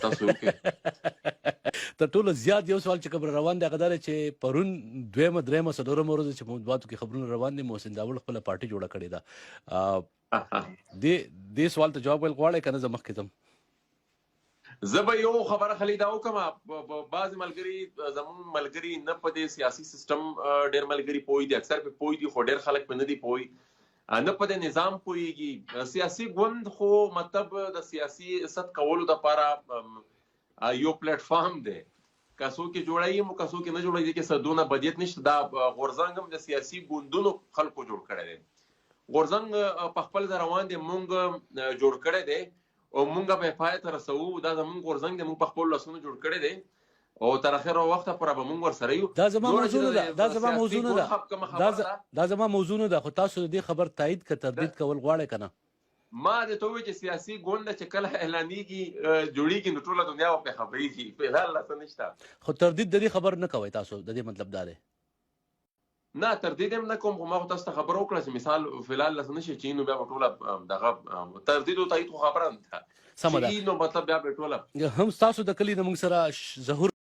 تاسو وکړئ. تر ټولو زیات یو سوال چې خبره روان دی هغه دا دی چې پرون دویمه درېیمه څلورمه ورځ چې په مطبوعاتو کې خبرونه روان دي محسن داوړ خپله پارټي جوړه کړې ده. دې سوال ته جواب ویل غواړئ که نه زه مخکې ځم؟ زه به یو خبره خالي دا وکړم، بعضې ملګري زموږ ملګري نه په دې سیاسي سیسټم ډېر ملګري پوه دي، اکثر پې پوه دي خو ډېر خلک پې نه دي پوه، نه په دې نظام پوهېږي. سیاسي ګوند خو مطلب د سیاسي ست کولو دپاره یو پلیټفارم دی، که څوک یې جوړوي مو که څوک یې نه جوړوي دې کې څه دونه بدیت نشته. دا غورځنګ هم د سیاسي ګوندونو خلکو جوړ کړی دی. غورځنګ په خپل ځای روان دی، مونږ جوړ کړی دی او مونږ به پای ته رسوو. دا زمونږ غورځنګ دی، مونږ په خپلو لاسونو جوړ کړی دی او تر اخره وخته پورې به مونږ ورسره یو. دا زما موضوع نه ده، دا زما موضوع نه ده، دا زما موضوع نه ده، خو تاسو د دې خبر تایید که تردید کول غواړئ که نه؟ ما درته وویل چې سیاسي ګوند چې کله اعلانېږي جوړېږي نو ټوله دنیا به پرې خبرېږي، فلحال لا څه نشته. خو تردید د دې خبر نه کوئ تاسو، د دې مطلب دا دی؟ نه تردید هم نه کوم، خو ما خو تاسو ته خبره وکړه چې مثال فلحال لا څه نشي چې نو بیا به ټوله دغه تردید او تایید خو خبره نه ده. سمه ده، نو مطلب بیا به ټوله هم ستاسو د کلي نه موږ سره ظهور